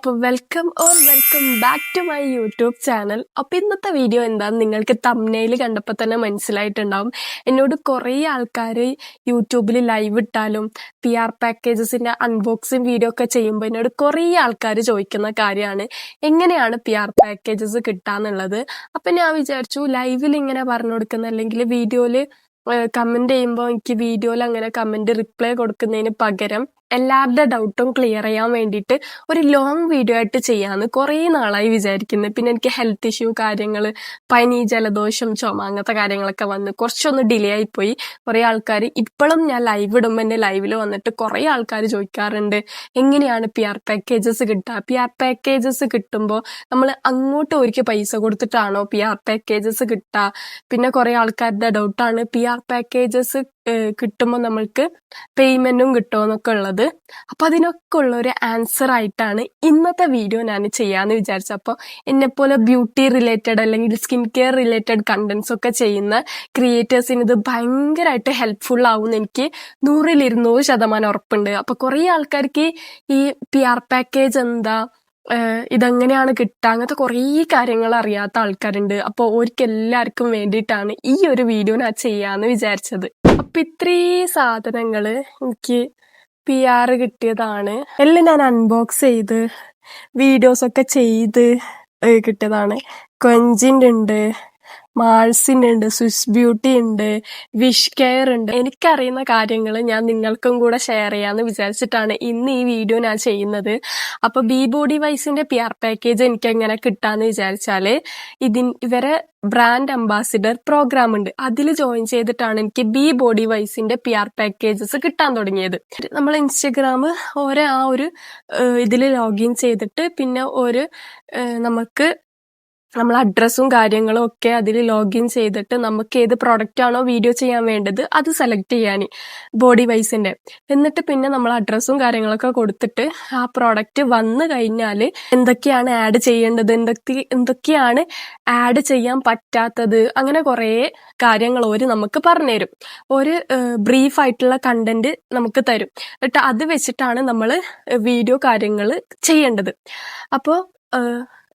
അപ്പോൾ welcome back to my YouTube channel. അപ്പോൾ ഇന്നത്തെ വീഡിയോ എന്താണെന്ന് നിങ്ങൾക്ക് തംബ്നെയിൽ കണ്ടപ്പോൾ തന്നെ മനസ്സിലായിട്ടുണ്ടാവും. എന്നോട് കുറേ ആൾക്കാർ യൂട്യൂബിൽ ലൈവ് ഇട്ടാലും PR പാക്കേജസിൻ്റെ അൺബോക്സിങ് വീഡിയോ ഒക്കെ ചെയ്യുമ്പോൾ എന്നോട് കുറേ ആൾക്കാർ ചോദിക്കുന്ന കാര്യമാണ് എങ്ങനെയാണ് PR പാക്കേജസ് കിട്ടാന്നുള്ളത്. അപ്പം ഞാൻ വിചാരിച്ചു ലൈവിൽ ഇങ്ങനെ പറഞ്ഞു കൊടുക്കുന്ന അല്ലെങ്കിൽ വീഡിയോയിൽ കമൻറ്റ് ചെയ്യുമ്പോൾ എനിക്ക് വീഡിയോയിൽ അങ്ങനെ കമൻറ്റ് റിപ്ലൈ കൊടുക്കുന്നതിന് പകരം എല്ലാവരുടെ ഡൗട്ടും ക്ലിയർ ചെയ്യാൻ വേണ്ടിയിട്ട് ഒരു ലോങ് വീഡിയോ ആയിട്ട് ചെയ്യാമെന്ന് കുറേ നാളായി വിചാരിക്കുന്നത്. പിന്നെ എനിക്ക് ഹെൽത്ത് ഇഷ്യൂ കാര്യങ്ങൾ, പനി, ജലദോഷം, ചുമ അങ്ങനത്തെ കാര്യങ്ങളൊക്കെ വന്ന് കുറച്ചൊന്ന് ഡിലേ ആയിപ്പോയി. കുറേ ആൾക്കാർ ഇപ്പോഴും ഞാൻ ലൈവ് ഇടുമ്പോൾ എൻ്റെ ലൈവിൽ വന്നിട്ട് കുറേ ആൾക്കാർ ചോദിക്കാറുണ്ട് എങ്ങനെയാണ് PR പാക്കേജസ് കിട്ടുക. PR പാക്കേജസ് കിട്ടുമ്പോൾ നമ്മൾ അങ്ങോട്ട് ഒരിക്കൽ പൈസ കൊടുത്തിട്ടാണോ PR പാക്കേജസ് കിട്ടുക. പിന്നെ കുറേ ആൾക്കാരുടെ ഡൗട്ടാണ് PR പാക്കേജസ് കിട്ടുമ്പോൾ നമ്മൾക്ക് പേയ്മെൻറ്റും കിട്ടുമെന്നൊക്കെ ഉള്ളത്. അപ്പം അതിനൊക്കെ ഉള്ള ഒരു ആൻസർ ആയിട്ടാണ് ഇന്നത്തെ വീഡിയോ ഞാൻ ചെയ്യാമെന്ന് വിചാരിച്ചത്. അപ്പോൾ എന്നെപ്പോലെ ബ്യൂട്ടി റിലേറ്റഡ് അല്ലെങ്കിൽ സ്കിൻ കെയർ റിലേറ്റഡ് കണ്ടൻസ് ഒക്കെ ചെയ്യുന്ന ക്രിയേറ്റേഴ്സിന് ഇത് ഭയങ്കരമായിട്ട് ഹെൽപ്ഫുൾ ആവുമെന്ന് എനിക്ക് 100% ഉറപ്പുണ്ട്. അപ്പോൾ കുറേ ആൾക്കാർക്ക് ഈ PR പാക്കേജ് എന്താ, ഇതെങ്ങനെയാണ് കിട്ടുക, അങ്ങനത്തെ കുറേ കാര്യങ്ങൾ അറിയാത്ത ആൾക്കാരുണ്ട്. അപ്പോൾ എല്ലാവർക്കും വേണ്ടിയിട്ടാണ് ഈ ഒരു വീഡിയോ ഞാൻ ചെയ്യാമെന്ന് വിചാരിച്ചത്. അപ്പം ഇത്രയും സാധനങ്ങൾ എനിക്ക് PR കിട്ടിയതാണ്. എല്ലാം ഞാൻ അൺബോക്സ് ചെയ്ത് വീഡിയോസൊക്കെ ചെയ്ത് കിട്ടിയതാണ്. ക്വഞ്ചിൻ്റെ ഉണ്ട്, മാൾസിൻ്റെ ഉണ്ട്, സ്വിസ് ബ്യൂട്ടി ഉണ്ട്, വിഷ് കെയർ ഉണ്ട്. എനിക്കറിയുന്ന കാര്യങ്ങൾ ഞാൻ നിങ്ങൾക്കും കൂടെ ഷെയർ ചെയ്യാമെന്ന് വിചാരിച്ചിട്ടാണ് ഇന്ന് ഈ വീഡിയോ ഞാൻ ചെയ്യുന്നത്. അപ്പോൾ ബി ബോഡി വൈസിൻ്റെ PR പാക്കേജ് എനിക്ക് എങ്ങനെ കിട്ടാമെന്ന് വിചാരിച്ചാൽ ഇവരെ ബ്രാൻഡ് അംബാസിഡർ പ്രോഗ്രാം ഉണ്ട്. അതിൽ ജോയിൻ ചെയ്തിട്ടാണ് എനിക്ക് ബി ബോഡി വൈസിൻ്റെ PR പാക്കേജസ് കിട്ടാൻ തുടങ്ങിയത്. നമ്മൾ ഇൻസ്റ്റഗ്രാം ഓരോ ആ ഒരു ഇതിൽ ലോഗിൻ ചെയ്തിട്ട് പിന്നെ നമുക്ക് നമ്മൾ അഡ്രസ്സും കാര്യങ്ങളും ഒക്കെ അതിൽ ലോഗിൻ ചെയ്തിട്ട് നമുക്ക് ഏത് പ്രോഡക്റ്റ് ആണോ വീഡിയോ ചെയ്യാൻ വേണ്ടത് അത് സെലക്ട് ചെയ്യാൻ ബോഡി വൈസിൻ്റെ. എന്നിട്ട് പിന്നെ നമ്മൾ അഡ്രസ്സും കാര്യങ്ങളൊക്കെ കൊടുത്തിട്ട് ആ പ്രോഡക്റ്റ് വന്നു കഴിഞ്ഞാൽ എന്തൊക്കെയാണ് ആഡ് ചെയ്യേണ്ടത്, എന്തൊക്കെയാണ് ആഡ് ചെയ്യാൻ പറ്റാത്തത്, അങ്ങനെ കുറേ കാര്യങ്ങൾ നമുക്ക് പറഞ്ഞുതരും. ഒരു ബ്രീഫായിട്ടുള്ള കണ്ടന്റ് നമുക്ക് തരും. എന്നിട്ട് അത് വെച്ചിട്ടാണ് നമ്മൾ വീഡിയോ കാര്യങ്ങൾ ചെയ്യേണ്ടത്. അപ്പോൾ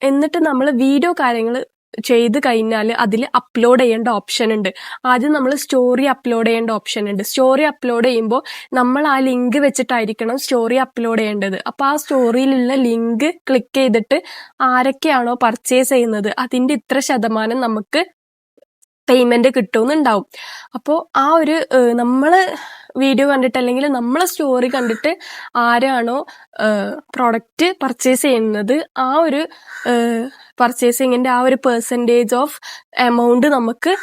എന്നിട്ട് നമ്മൾ വീഡിയോ കാര്യങ്ങൾ ചെയ്ത് കഴിഞ്ഞാൽ അതിൽ അപ്ലോഡ് ചെയ്യേണ്ട ഓപ്ഷൻ ഉണ്ട്. ആദ്യം നമ്മൾ സ്റ്റോറി അപ്ലോഡ് ചെയ്യേണ്ട ഓപ്ഷൻ ഉണ്ട്. സ്റ്റോറി അപ്ലോഡ് ചെയ്യുമ്പോൾ നമ്മൾ ആ ലിങ്ക് വെച്ചിട്ടായിരിക്കണം സ്റ്റോറി അപ്ലോഡ് ചെയ്യേണ്ടത്. അപ്പോൾ ആ സ്റ്റോറിയിലുള്ള ലിങ്ക് ക്ലിക്ക് ചെയ്തിട്ട് ആരൊക്കെയാണോ പർച്ചേസ് ചെയ്യുന്നത് അതിൻ്റെ ഇത്ര ശതമാനം നമുക്ക് പേയ്മെൻറ്റ് കിട്ടുമെന്നുണ്ടാവും. അപ്പോൾ ആ ഒരു നമ്മൾ വീഡിയോ കണ്ടിട്ട് അല്ലെങ്കിൽ നമ്മളെ സ്റ്റോറി കണ്ടിട്ട് ആരാണോ പ്രോഡക്റ്റ് പർച്ചേസ് ചെയ്യുന്നത് ആ ഒരു പർച്ചേസിങ്ങിൻ്റെ ആ ഒരു പെർസെൻറ്റേജ് ഓഫ് എമൗണ്ട് നമുക്ക്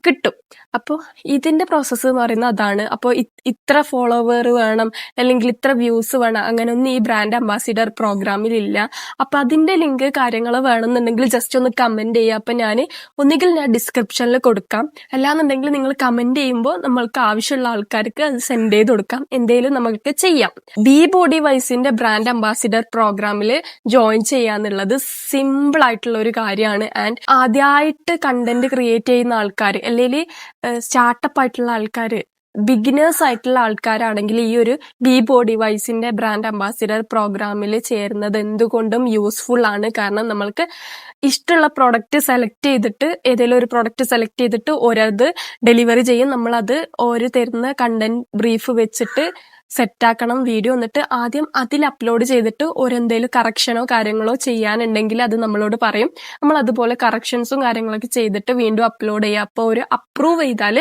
കിട്ടും. അപ്പോൾ ഇതിൻ്റെ പ്രോസസ്സ് എന്ന് പറയുന്നത് അതാണ്. അപ്പോൾ ഇത്ര ഫോളോവർ വേണം അല്ലെങ്കിൽ ഇത്ര വ്യൂസ് വേണം അങ്ങനെയൊന്നും ഈ ബ്രാൻഡ് അംബാസിഡർ പ്രോഗ്രാമിലില്ല. അപ്പോൾ അതിൻ്റെ ലിങ്ക് കാര്യങ്ങൾ വേണമെന്നുണ്ടെങ്കിൽ ജസ്റ്റ് ഒന്ന് കമൻറ്റ് ചെയ്യുക. അപ്പോൾ ഒന്നുകിൽ ഞാൻ ഡിസ്ക്രിപ്ഷനിൽ കൊടുക്കാം, അല്ലാന്നുണ്ടെങ്കിൽ നിങ്ങൾ കമൻറ്റ് ചെയ്യുമ്പോൾ നമ്മൾക്ക് ആവശ്യമുള്ള ആൾക്കാർക്ക് അത് സെൻഡ് ചെയ്ത് കൊടുക്കാം. എന്തെങ്കിലും നമുക്ക് ചെയ്യാം. ബി ബോഡി വൈസിൻ്റെ ബ്രാൻഡ് അംബാസിഡർ പ്രോഗ്രാമിൽ ജോയിൻ ചെയ്യാന്നുള്ളത് സിമ്പിൾ ആയിട്ടുള്ള ഒരു കാര്യമാണ്. ആൻഡ് ആദ്യമായിട്ട് കണ്ടന്റ് ക്രിയേറ്റ് ചെയ്യുന്ന ആൾക്കാർ അല്ലെങ്കിൽ സ്റ്റാർട്ടപ്പ് ആയിട്ടുള്ള ആൾക്കാർ, ബിഗിനേഴ്സ് ആയിട്ടുള്ള ആൾക്കാരാണെങ്കിൽ ഈ ഒരു ബി ബോഡി വൈസിൻ്റെ ബ്രാൻഡ് അംബാസിഡർ പ്രോഗ്രാമിൽ ചേരുന്നത് എന്തുകൊണ്ടും യൂസ്ഫുൾ ആണ്. കാരണം നമ്മൾക്ക് ഇഷ്ടമുള്ള പ്രോഡക്റ്റ് സെലക്ട് ചെയ്തിട്ട് ഏതെങ്കിലും ഒരു പ്രോഡക്റ്റ് സെലക്ട് ചെയ്തിട്ട് ഓരത് ഡെലിവറി ചെയ്യും. നമ്മളത് തരുന്ന കണ്ടന്റ് ബ്രീഫ് വെച്ചിട്ട് സെറ്റാക്കണം വീഡിയോ. എന്നിട്ട് ആദ്യം അതിൽ അപ്ലോഡ് ചെയ്തിട്ട് എന്തെങ്കിലും കറക്ഷനോ കാര്യങ്ങളോ ചെയ്യാനുണ്ടെങ്കിൽ അത് നമ്മളോട് പറയും. നമ്മൾ അതുപോലെ കറക്ഷൻസും കാര്യങ്ങളൊക്കെ ചെയ്തിട്ട് വീണ്ടും അപ്ലോഡ് ചെയ്യുക. അപ്പോൾ അപ്രൂവ് ചെയ്താൽ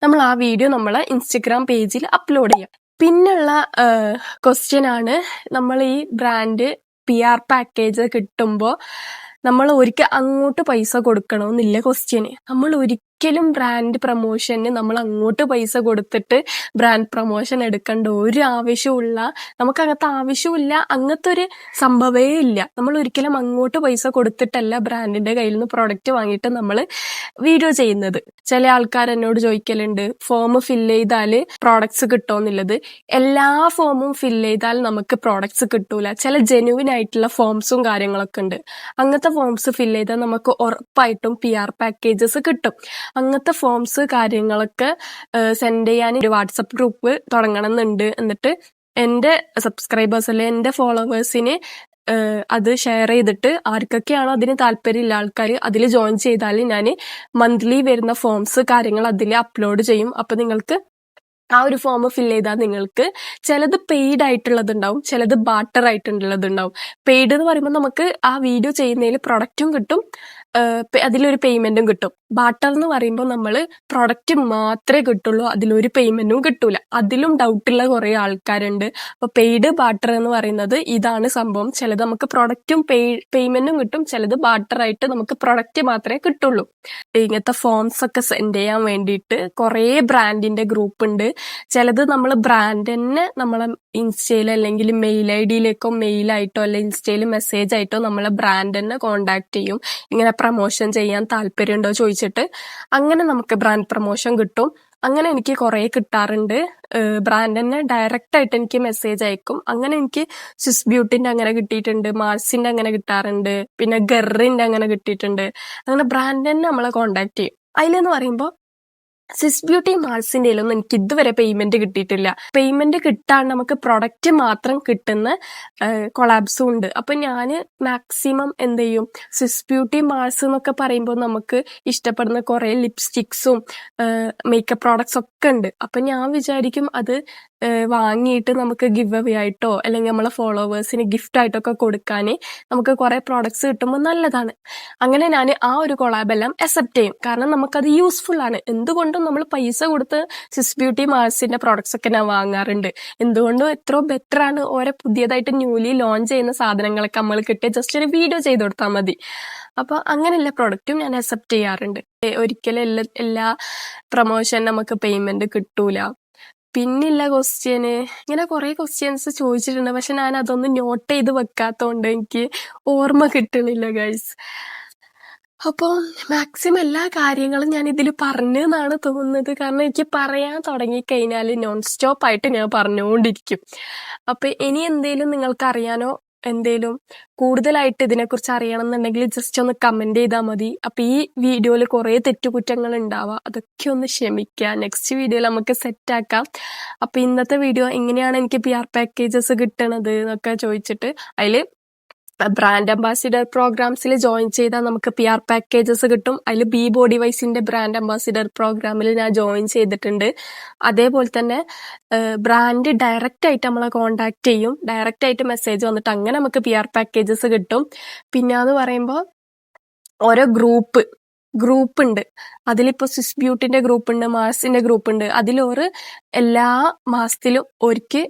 നമ്മൾ ആ വീഡിയോ നമ്മളെ ഇൻസ്റ്റഗ്രാം പേജിൽ അപ്ലോഡ് ചെയ്യാം. പിന്നുള്ള ക്വസ്റ്റ്യൻ ആണ്, നമ്മൾ ഈ ബ്രാൻഡ് PR പാക്കേജ് കിട്ടുമ്പോൾ നമ്മൾ ഒരിക്കൽ അങ്ങോട്ട് പൈസ കൊടുക്കണമെന്നില്ല ക്വസ്റ്റ്യന്. നമ്മൾ ഒരിക്കലും ബ്രാൻഡ് പ്രൊമോഷന് നമ്മൾ അങ്ങോട്ട് പൈസ കൊടുത്തിട്ട് ബ്രാൻഡ് പ്രൊമോഷൻ എടുക്കേണ്ട ഒരു ആവശ്യമില്ല. നമുക്കങ്ങനത്തെ ആവശ്യമില്ല, അങ്ങനത്തെ ഒരു സംഭവമേ ഇല്ല. നമ്മൾ ഒരിക്കലും അങ്ങോട്ട് പൈസ കൊടുത്തിട്ടല്ല ബ്രാൻഡിൻ്റെ കയ്യിൽ നിന്ന് പ്രോഡക്റ്റ് വാങ്ങിയിട്ട് നമ്മൾ വീഡിയോ ചെയ്യുന്നത്. ചില ആൾക്കാർ എന്നോട് ചോദിക്കലുണ്ട് ഫോം ഫില്ല് ചെയ്താൽ പ്രോഡക്ട്സ് കിട്ടുമെന്നുള്ളത്. എല്ലാ ഫോമും ഫില്ല് ചെയ്താൽ നമുക്ക് പ്രോഡക്ട്സ് കിട്ടൂല. ചില ജെന്യുവിൻ ആയിട്ടുള്ള ഫോംസും കാര്യങ്ങളൊക്കെ ഉണ്ട്. അങ്ങനത്തെ ഫോംസ് ഫില്ല് ചെയ്താൽ നമുക്ക് ഉറപ്പായിട്ടും PR പാക്കേജസ് കിട്ടും. അങ്ങനത്തെ ഫോംസ് കാര്യങ്ങളൊക്കെ സെൻഡ് ചെയ്യാൻ ഒരു വാട്സപ്പ് ഗ്രൂപ്പ് തുടങ്ങണം എന്നുണ്ട്. എന്നിട്ട് എൻ്റെ സബ്സ്ക്രൈബേഴ്സ് അല്ലെ എൻ്റെ ഫോളോവേഴ്സിന് അത് ഷെയർ ചെയ്തിട്ട് ആർക്കൊക്കെയാണോ അതിന് താല്പര്യമുള്ള ആൾക്കാർ അതിൽ ജോയിൻ ചെയ്താൽ ഞാൻ മന്ത്ലി വരുന്ന ഫോംസ് കാര്യങ്ങൾ അതിൽ അപ്ലോഡ് ചെയ്യും. അപ്പൊ നിങ്ങൾക്ക് ആ ഒരു ഫോം ഫിൽ ചെയ്താൽ നിങ്ങൾക്ക് ചിലത് പെയ്ഡ് ആയിട്ടുള്ളതുണ്ടാവും, ചിലത് ബാർട്ടർ ആയിട്ടുള്ളതുണ്ടാവും. പെയ്ഡ് എന്ന് പറയുമ്പോൾ നമുക്ക് ആ വീഡിയോ ചെയ്യുന്നതിൽ പ്രൊഡക്റ്റും കിട്ടും, അതിലൊരു പേയ്മെന്റും കിട്ടും. ബാർട്ടർ എന്ന് പറയുമ്പോൾ നമ്മൾ പ്രൊഡക്റ്റ് മാത്രമേ കിട്ടുള്ളൂ, അതിലൊരു പേയ്മെന്റും കിട്ടൂല. അതിലും ഡൗട്ടുള്ള കുറെ ആൾക്കാരുണ്ട്. അപ്പൊ പെയ്ഡ് ബാർട്ടർ എന്ന് പറയുന്നത് ഇതാണ് സംഭവം. ചിലത് നമുക്ക് പ്രൊഡക്റ്റും പേയ്മെന്റും കിട്ടും, ചിലത് ബാർട്ടർ ആയിട്ട് നമുക്ക് പ്രൊഡക്റ്റ് മാത്രമേ കിട്ടുള്ളൂ. ഇങ്ങനത്തെ ഫോംസ് ഒക്കെ സെൻഡ് ചെയ്യാൻ വേണ്ടിയിട്ട് കുറെ ബ്രാൻഡിന്റെ ഗ്രൂപ്പ് ഉണ്ട്. ചിലത് നമ്മൾ ബ്രാൻഡ് തന്നെ നമ്മളെ ഇൻസ്റ്റയിൽ അല്ലെങ്കിൽ മെയിൽ ഐ ഡിയിലേക്കോ മെയിലായിട്ടോ അല്ലെ ഇൻസ്റ്റയിൽ മെസ്സേജ് ആയിട്ടോ നമ്മളെ ബ്രാൻഡ് തന്നെ കോണ്ടാക്ട് ചെയ്യും, ഇങ്ങനെ പ്രൊമോഷൻ ചെയ്യാൻ താല്പര്യമുണ്ടോ ചോദിച്ചിട്ട്. അങ്ങനെ നമുക്ക് ബ്രാൻഡ് പ്രൊമോഷൻ കിട്ടും. അങ്ങനെ എനിക്ക് കുറെ കിട്ടാറുണ്ട്. ബ്രാൻഡ് തന്നെ ഡയറക്റ്റ് ആയിട്ട് എനിക്ക് മെസ്സേജ് അയക്കും. അങ്ങനെ എനിക്ക് സ്വിസ് ബ്യൂട്ടിന്റെ അങ്ങനെ കിട്ടിയിട്ടുണ്ട്, മാർസിന്റെ അങ്ങനെ കിട്ടാറുണ്ട്, പിന്നെ ഗറിന്റെ അങ്ങനെ കിട്ടിയിട്ടുണ്ട്. അങ്ങനെ ബ്രാൻഡ് തന്നെ നമ്മളെ കോണ്ടാക്ട് ചെയ്യും. അതിലെന്ന് പറയുമ്പോൾ സ്വിസ് ബ്യൂട്ടി മാൾസിന്റെയിലൊന്നും എനിക്ക് ഇതുവരെ പേയ്മെന്റ് കിട്ടിയിട്ടില്ല. പേയ്മെന്റ് കിട്ടാണ്ട് നമുക്ക് പ്രൊഡക്റ്റ് മാത്രം കിട്ടുന്ന കൊളാബ്സും ഉണ്ട്. അപ്പൊ ഞാൻ മാക്സിമം എന്ത് ചെയ്യും, സ്വിസ് ബ്യൂട്ടി മാൾസ് എന്നൊക്കെ പറയുമ്പോൾ നമുക്ക് ഇഷ്ടപ്പെടുന്ന കുറെ ലിപ്സ്റ്റിക്സും മേക്കപ്പ് പ്രോഡക്ട്സ് ഒക്കെ ഉണ്ട്. അപ്പൊ ഞാൻ വിചാരിക്കും അത് വാങ്ങിയിട്ട് നമുക്ക് ഗിവ് അവേ ആയിട്ടോ അല്ലെങ്കിൽ നമ്മളെ ഫോളോവേഴ്സിന് ഗിഫ്റ്റ് ആയിട്ടൊക്കെ കൊടുക്കാൻ നമുക്ക് കുറെ പ്രോഡക്ട്സ് കിട്ടുമ്പോൾ നല്ലതാണ്. അങ്ങനെ ഞാൻ ആ ഒരു കൊളാബ് എല്ലാം അക്സെപ്റ്റ് ചെയ്യും. കാരണം നമുക്കത് യൂസ്ഫുൾ ആണ്. എന്തുകൊണ്ടും നമ്മൾ പൈസ കൊടുത്ത് സ്വിസ് ബ്യൂട്ടി മാൾസിന്റെ പ്രോഡക്ട്സ് ഒക്കെ ഞാൻ വാങ്ങാറുണ്ട്. എന്തുകൊണ്ടും എത്രയോ ബെറ്റർ ആണ്. ഓരോ പുതിയതായിട്ട് ന്യൂലി ലോഞ്ച് ചെയ്യുന്ന സാധനങ്ങളൊക്കെ നമ്മൾ കിട്ടിയ ജസ്റ്റ് ഒരു വീഡിയോ ചെയ്ത് കൊടുത്താൽ മതി. അപ്പൊ അങ്ങനെയുള്ള പ്രോഡക്റ്റും ഞാൻ അക്സെപ്റ്റ് ചെയ്യാറുണ്ട്. ഒരിക്കലും എല്ലാ പ്രൊമോഷൻ നമുക്ക് പേയ്മെന്റ് കിട്ടൂല. പിന്നില്ല ക്വസ്റ്റ്യന് ഇങ്ങനെ കുറെ ക്വസ്റ്റ്യൻസ് ചോദിച്ചിട്ടുണ്ട്, പക്ഷെ ഞാൻ അതൊന്നും നോട്ട് ചെയ്ത് വെക്കാത്തോണ്ട് എനിക്ക് ഓർമ്മ കിട്ടണില്ല ഗൈസ്. അപ്പോൾ മാക്സിമം എല്ലാ കാര്യങ്ങളും ഞാൻ ഇതിൽ പറഞ്ഞു എന്നാണ് തോന്നുന്നത്. കാരണം എനിക്ക് പറയാൻ തുടങ്ങിക്കഴിഞ്ഞാൽ നോൺ സ്റ്റോപ്പ് ആയിട്ട് ഞാൻ പറഞ്ഞുകൊണ്ടിരിക്കും. അപ്പൊ ഇനി എന്തേലും നിങ്ങൾക്ക് അറിയാനോ എന്തേലും കൂടുതലായിട്ട് ഇതിനെക്കുറിച്ച് അറിയണം എന്നുണ്ടെങ്കിൽ ജസ്റ്റ് ഒന്ന് കമന്റ് ചെയ്താൽ മതി. അപ്പൊ ഈ വീഡിയോയിൽ കുറെ തെറ്റുകുറ്റങ്ങൾ ഉണ്ടാവാം, അതൊക്കെ ഒന്ന് ക്ഷമിക്കുക. നെക്സ്റ്റ് വീഡിയോയിൽ നമുക്ക് സെറ്റ് ആക്കാം. അപ്പൊ ഇന്നത്തെ വീഡിയോ എങ്ങനെയാണ് എനിക്ക് PR പാക്കേജസ് കിട്ടണത് എന്നൊക്കെ ചോദിച്ചിട്ട് അതില് ബ്രാൻഡ് അംബാസിഡർ പ്രോഗ്രാംസിൽ ജോയിൻ ചെയ്താൽ നമുക്ക് PR പാക്കേജസ് കിട്ടും. അതിൽ ബി ബോഡി വൈസിന്റെ ബ്രാൻഡ് അംബാസിഡർ പ്രോഗ്രാമിൽ ഞാൻ ജോയിൻ ചെയ്തിട്ടുണ്ട്. അതേപോലെ തന്നെ ബ്രാൻഡ് ഡയറക്റ്റ് ആയിട്ട് നമ്മളെ കോണ്ടാക്ട് ചെയ്യും, ഡയറക്റ്റ് ആയിട്ട് മെസ്സേജ് വന്നിട്ട് അങ്ങനെ നമുക്ക് PR പാക്കേജസ് കിട്ടും. പിന്നെ എന്ന് പറയുമ്പോൾ ഓരോ ഗ്രൂപ്പ് ഉണ്ട്. അതിലിപ്പോ സ്വിസ് ബ്യൂട്ടിന്റെ ഗ്രൂപ്പ് ഉണ്ട്, മാർസിന്റെ ഗ്രൂപ്പ് ഉണ്ട്. അതിലൊരു എല്ലാ മാസത്തിലും ഒരിക്കൽ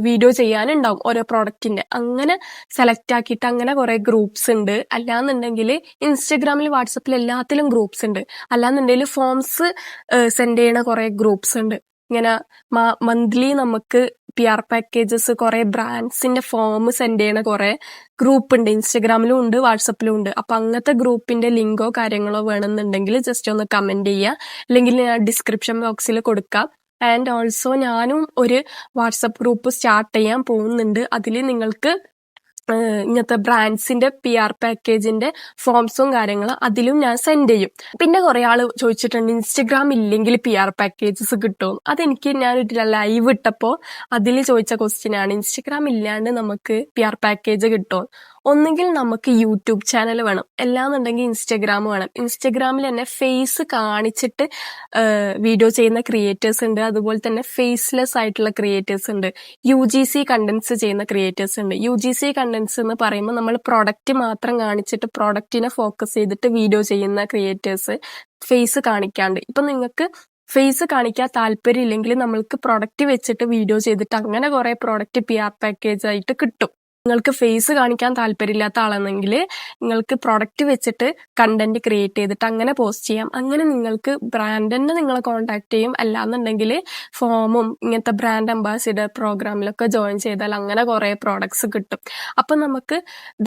വീഡിയോ ചെയ്യാനുണ്ടാവും ഓരോ പ്രോഡക്റ്റിന്റെ. അങ്ങനെ സെലക്ട് ആക്കിയിട്ട് അങ്ങനെ കുറെ ഗ്രൂപ്പ്സ് ഉണ്ട്. അല്ലാന്നുണ്ടെങ്കിൽ ഇൻസ്റ്റഗ്രാമിൽ വാട്സപ്പിൽ എല്ലാത്തിലും ഗ്രൂപ്പ്സ് ഉണ്ട്. അല്ലാന്നുണ്ടെങ്കിൽ ഫോംസ് സെൻഡ് ചെയ്യണ കുറെ ഗ്രൂപ്പ്സ് ഉണ്ട്. ഇങ്ങനെ മന്ത്ലി നമുക്ക് PR പാക്കേജസ് കുറെ ബ്രാൻഡ്സിന്റെ ഫോം സെൻഡ് ചെയ്യണ കുറെ ഗ്രൂപ്പ് ഉണ്ട്. ഇൻസ്റ്റഗ്രാമിലും ഉണ്ട്, വാട്സപ്പിലും ഉണ്ട്. അപ്പൊ അങ്ങനത്തെ ഗ്രൂപ്പിന്റെ ലിങ്കോ കാര്യങ്ങളോ വേണമെന്നുണ്ടെങ്കിൽ ജസ്റ്റ് ഒന്ന് കമന്റ് ചെയ്യുക, അല്ലെങ്കിൽ ഞാൻ ഡിസ്ക്രിപ്ഷൻ ബോക്സിൽ കൊടുക്കാം. ആൻഡ് ഓൾസോ ഞാനും ഒരു വാട്സപ്പ് ഗ്രൂപ്പ് സ്റ്റാർട്ട് ചെയ്യാൻ പോകുന്നുണ്ട്. അതിൽ നിങ്ങൾക്ക് ഇങ്ങനത്തെ ബ്രാൻഡ്സിന്റെ PR പാക്കേജിന്റെ ഫോംസും കാര്യങ്ങളും അതിലും ഞാൻ സെൻഡ് ചെയ്യും. പിന്നെ കുറെ ആള് ചോദിച്ചിട്ടുണ്ട് ഇൻസ്റ്റഗ്രാം ഇല്ലെങ്കിൽ PR പാക്കേജസ് കിട്ടും. അതെനിക്ക് ഞാനൊരു ലൈവ് ഇട്ടപ്പോ അതിൽ ചോദിച്ച ക്വസ്റ്റ്യൻ ആണ്, ഇൻസ്റ്റഗ്രാം ഇല്ലാണ്ട് നമുക്ക് PR പാക്കേജ് കിട്ടും? ഒന്നുകിൽ നമുക്ക് യൂട്യൂബ് ചാനൽ വേണം, അല്ലാന്നുണ്ടെങ്കിൽ ഇൻസ്റ്റഗ്രാം വേണം. ഇൻസ്റ്റഗ്രാമിൽ തന്നെ ഫേസ് കാണിച്ചിട്ട് വീഡിയോ ചെയ്യുന്ന ക്രിയേറ്റേഴ്സ് ഉണ്ട്, അതുപോലെ തന്നെ ഫേസ്ലെസ് ആയിട്ടുള്ള ക്രിയേറ്റേഴ്സ് ഉണ്ട്, UGC കണ്ടന്റ്സ് ചെയ്യുന്ന ക്രിയേറ്റേഴ്സ് ഉണ്ട്. UGC കണ്ടന്റ്സ് എന്ന് പറയുമ്പോൾ നമ്മൾ പ്രൊഡക്റ്റ് മാത്രം കാണിച്ചിട്ട് പ്രൊഡക്റ്റിനെ ഫോക്കസ് ചെയ്തിട്ട് വീഡിയോ ചെയ്യുന്ന ക്രിയേറ്റേഴ്സ്, ഫേസ് കാണിക്കാണ്ട്. ഇപ്പൊ നിങ്ങൾക്ക് ഫേസ് കാണിക്കാൻ താല്പര്യം ഇല്ലെങ്കിൽ നമ്മൾക്ക് പ്രൊഡക്റ്റ് വെച്ചിട്ട് വീഡിയോ ചെയ്തിട്ട് അങ്ങനെ കുറെ പ്രൊഡക്റ്റ് PR പാക്കേജ് ആയിട്ട് കിട്ടും. നിങ്ങൾക്ക് ഫേസ് കാണിക്കാൻ താല്പര്യമില്ലാത്ത ആളാണെങ്കിൽ നിങ്ങൾക്ക് പ്രൊഡക്റ്റ് വെച്ചിട്ട് കണ്ടന്റ് ക്രിയേറ്റ് ചെയ്തിട്ട് അങ്ങനെ പോസ്റ്റ് ചെയ്യാം. അങ്ങനെ നിങ്ങൾക്ക് ബ്രാൻഡ് തന്നെ നിങ്ങളെ കോണ്ടാക്ട് ചെയ്യും. അല്ലാന്നുണ്ടെങ്കിൽ ഫോമും ഇങ്ങനത്തെ ബ്രാൻഡ് അംബാസിഡർ പ്രോഗ്രാമിലൊക്കെ ജോയിൻ ചെയ്താൽ അങ്ങനെ കുറെ പ്രോഡക്ട്സ് കിട്ടും. അപ്പൊ നമുക്ക്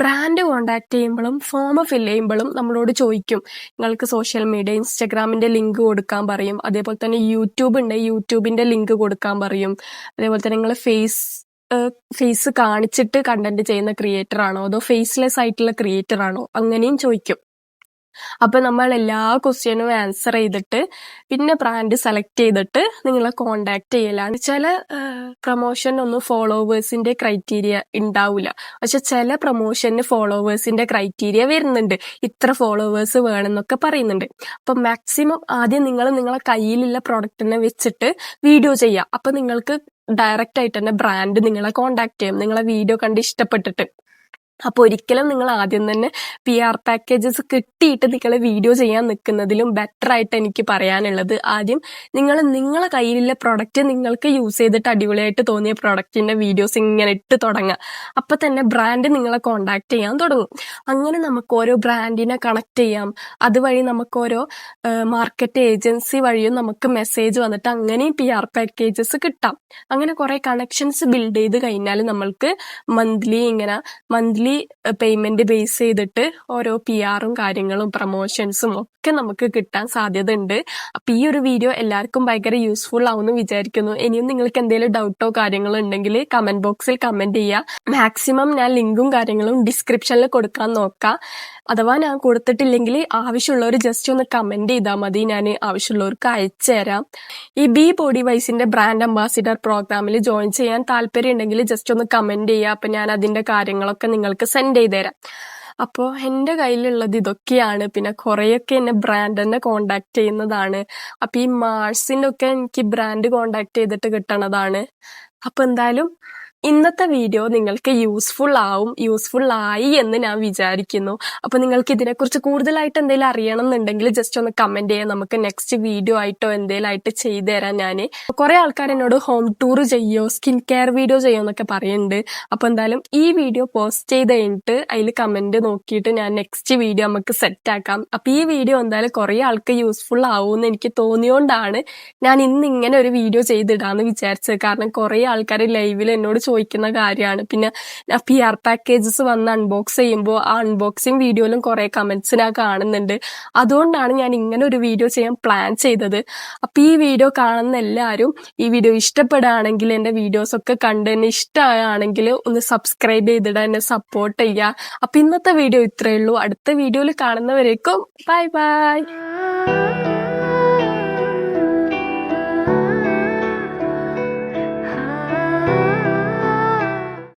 ബ്രാൻഡ് കോണ്ടാക്ട് ചെയ്യുമ്പോഴും ഫോം ഫിൽ ചെയ്യുമ്പോഴും നമ്മളോട് ചോദിക്കും, നിങ്ങൾക്ക് സോഷ്യൽ മീഡിയ ഇൻസ്റ്റഗ്രാമിന്റെ ലിങ്ക് കൊടുക്കാൻ പറയും. അതേപോലെ തന്നെ യൂട്യൂബ് ഉണ്ട്, യൂട്യൂബിന്റെ ലിങ്ക് കൊടുക്കാൻ പറയും. അതേപോലെ തന്നെ നിങ്ങൾ ഫേസ് കാണിച്ചിട്ട് കണ്ടന്റ് ചെയ്യുന്ന ക്രിയേറ്റർ ആണോ അതോ ഫേസ്ലെസ് ആയിട്ടുള്ള ക്രിയേറ്റർ ആണോ, അങ്ങനെയും ചോദിക്കും. അപ്പൊ നമ്മൾ എല്ലാ ക്വസ്റ്റ്യനും ആൻസർ ചെയ്തിട്ട് പിന്നെ ബ്രാൻഡ് സെലക്ട് ചെയ്തിട്ട് നിങ്ങളെ കോണ്ടാക്ട് ചെയ്യലാണ്. ചില പ്രൊമോഷനൊന്നും ഫോളോവേഴ്സിന്റെ ക്രൈറ്റീരിയ ഉണ്ടാവില്ല, പക്ഷെ ചില പ്രൊമോഷന് ഫോളോവേഴ്സിന്റെ ക്രൈറ്റീരിയ വരുന്നുണ്ട്, ഇത്ര ഫോളോവേഴ്സ് വേണമെന്നൊക്കെ പറയുന്നുണ്ട്. അപ്പൊ മാക്സിമം ആദ്യം നിങ്ങൾ നിങ്ങളെ കയ്യിലുള്ള പ്രൊഡക്റ്റിനെ വെച്ചിട്ട് വീഡിയോ ചെയ്യുക. അപ്പൊ നിങ്ങൾക്ക് ഡയറക്റ്റ് ആയിട്ട് തന്നെ ബ്രാൻഡ് നിങ്ങളെ കോണ്ടാക്ട് ചെയ്യും, നിങ്ങളെ വീഡിയോ കണ്ട് ഇഷ്ടപ്പെട്ടിട്ട്. അപ്പോൾ ഒരിക്കലും നിങ്ങൾ ആദ്യം തന്നെ PR പാക്കേജസ് കിട്ടിയിട്ട് നിങ്ങൾ വീഡിയോ ചെയ്യാൻ നിൽക്കുന്നതിലും ബെറ്റർ ആയിട്ട് എനിക്ക് പറയാനുള്ളത്, ആദ്യം നിങ്ങളെ കയ്യിലുള്ള പ്രൊഡക്റ്റ് നിങ്ങൾക്ക് യൂസ് ചെയ്തിട്ട് അടിപൊളിയായിട്ട് തോന്നിയ പ്രൊഡക്റ്റിന്റെ വീഡിയോസ് ഇങ്ങനെ ഇട്ട് തുടങ്ങുക. അപ്പം തന്നെ ബ്രാൻഡ് നിങ്ങളെ കോണ്ടാക്ട് ചെയ്യാൻ തുടങ്ങും. അങ്ങനെ നമുക്ക് ഓരോ ബ്രാൻഡിനെ കണക്ട് ചെയ്യാം. അതുവഴി നമുക്ക് ഓരോ മാർക്കറ്റ് ഏജൻസി വഴിയും നമുക്ക് മെസ്സേജ് വന്നിട്ട് അങ്ങനെയും PR പാക്കേജസ് കിട്ടാം. അങ്ങനെ കുറെ കണക്ഷൻസ് ബിൽഡ് ചെയ്ത് കഴിഞ്ഞാൽ നമ്മൾക്ക് മന്ത്ലി പേയ്മെന്റ് ബേസ് ചെയ്തിട്ട് ഓരോ PR-ഉം കാര്യങ്ങളും പ്രൊമോഷൻസും ഒക്കെ നമുക്ക് കിട്ടാൻ സാധ്യത ഉണ്ട്. അപ്പൊ ഈ ഒരു വീഡിയോ എല്ലാവർക്കും ഭയങ്കര യൂസ്ഫുൾ ആവുമെന്ന് വിചാരിക്കുന്നു. ഇനിയും നിങ്ങൾക്ക് എന്തെങ്കിലും ഡൗട്ടോ കാര്യങ്ങളോ ഉണ്ടെങ്കിൽ കമന്റ് ബോക്സിൽ കമന്റ് ചെയ്യുക. മാക്സിമം ഞാൻ ലിങ്കും കാര്യങ്ങളും ഡിസ്ക്രിപ്ഷനിൽ കൊടുക്കാൻ നോക്കാം. അഥവാ ഞാൻ കൊടുത്തിട്ടില്ലെങ്കിൽ ആവശ്യമുള്ളവർ ജസ്റ്റ് ഒന്ന് കമന്റ് ചെയ്താൽ മതി, ഞാൻ ആവശ്യമുള്ളവർക്ക് അയച്ചു തരാം. ഈ ബി ബോഡി വൈസിന്റെ ബ്രാൻഡ് അംബാസിഡർ പ്രോഗ്രാമിൽ ജോയിൻ ചെയ്യാൻ താല്പര്യം ഉണ്ടെങ്കിൽ ജസ്റ്റ് ഒന്ന് കമന്റ് ചെയ്യുക. അപ്പൊ ഞാൻ അതിന്റെ കാര്യങ്ങളൊക്കെ നിങ്ങൾക്ക് സെൻഡ് ചെയ്ത് തരാം. അപ്പോൾ എൻ്റെ കയ്യിലുള്ളത് ഇതൊക്കെയാണ്. പിന്നെ കുറേയൊക്കെ എന്നെ ബ്രാൻഡ് തന്നെ കോണ്ടാക്ട് ചെയ്യുന്നതാണ്. അപ്പൊ ഈ മാർസിന്റെ ഒക്കെ എനിക്ക് ബ്രാൻഡ് കോണ്ടാക്ട് ചെയ്തിട്ട് കിട്ടണതാണ്. അപ്പൊ എന്തായാലും ഇന്നത്തെ വീഡിയോ നിങ്ങൾക്ക് യൂസ്ഫുൾ ആയി എന്ന് ഞാൻ വിചാരിക്കുന്നു. അപ്പൊ നിങ്ങൾക്ക് ഇതിനെക്കുറിച്ച് കൂടുതലായിട്ട് എന്തെങ്കിലും അറിയണം എന്നുണ്ടെങ്കിൽ ജസ്റ്റ് ഒന്ന് കമന്റ് ചെയ്യാം. നമുക്ക് നെക്സ്റ്റ് വീഡിയോ ആയിട്ടോ എന്തെങ്കിലും ആയിട്ട് ചെയ്തു തരാം. ഞാൻ കുറെ ആൾക്കാർ എന്നോട് ഹോം ടൂർ ചെയ്യോ, സ്കിൻ കെയർ വീഡിയോ ചെയ്യോ എന്നൊക്കെ പറയുന്നുണ്ട്. അപ്പൊ എന്തായാലും ഈ വീഡിയോ പോസ്റ്റ് ചെയ്ത് കഴിഞ്ഞിട്ട് അതിൽ കമന്റ് നോക്കിയിട്ട് ഞാൻ നെക്സ്റ്റ് വീഡിയോ നമുക്ക് സെറ്റ് ആക്കാം. അപ്പൊ ഈ വീഡിയോ എന്തായാലും കുറെ ആൾക്ക് യൂസ്ഫുൾ ആവുമെന്ന് എനിക്ക് തോന്നിയോണ്ടാണ് ഞാൻ ഇന്ന് ഇങ്ങനെ ഒരു വീഡിയോ ചെയ്തിടാന്ന് വിചാരിച്ചത്. കാരണം കുറെ ആൾക്കാർ ലൈവിൽ എന്നോട് ചോദിക്കുന്ന കാര്യമാണ്. പിന്നെ PR പാക്കേജസ് വന്ന് അൺബോക്സ് ചെയ്യുമ്പോൾ ആ അൺബോക്സിങ് വീഡിയോയിലും കുറെ കമന്റ്സ് ഞാൻ കാണുന്നുണ്ട്. അതുകൊണ്ടാണ് ഞാൻ ഇങ്ങനെ ഒരു വീഡിയോ ചെയ്യാൻ പ്ലാൻ ചെയ്തത്. അപ്പൊ ഈ വീഡിയോ കാണുന്ന എല്ലാവരും ഈ വീഡിയോ ഇഷ്ടപ്പെടുകയാണെങ്കിൽ, എൻ്റെ വീഡിയോസ് ഒക്കെ കണ്ട് എന്നെ ഇഷ്ടമാണെങ്കിൽ ഒന്ന് സബ്സ്ക്രൈബ് ചെയ്തിട്ട് എന്നെ സപ്പോർട്ട് ചെയ്യുക. അപ്പൊ ഇന്നത്തെ വീഡിയോ ഇത്രയേ ഉള്ളൂ. അടുത്ത വീഡിയോയിൽ കാണുന്നവരേക്കും ബൈ ബൈ.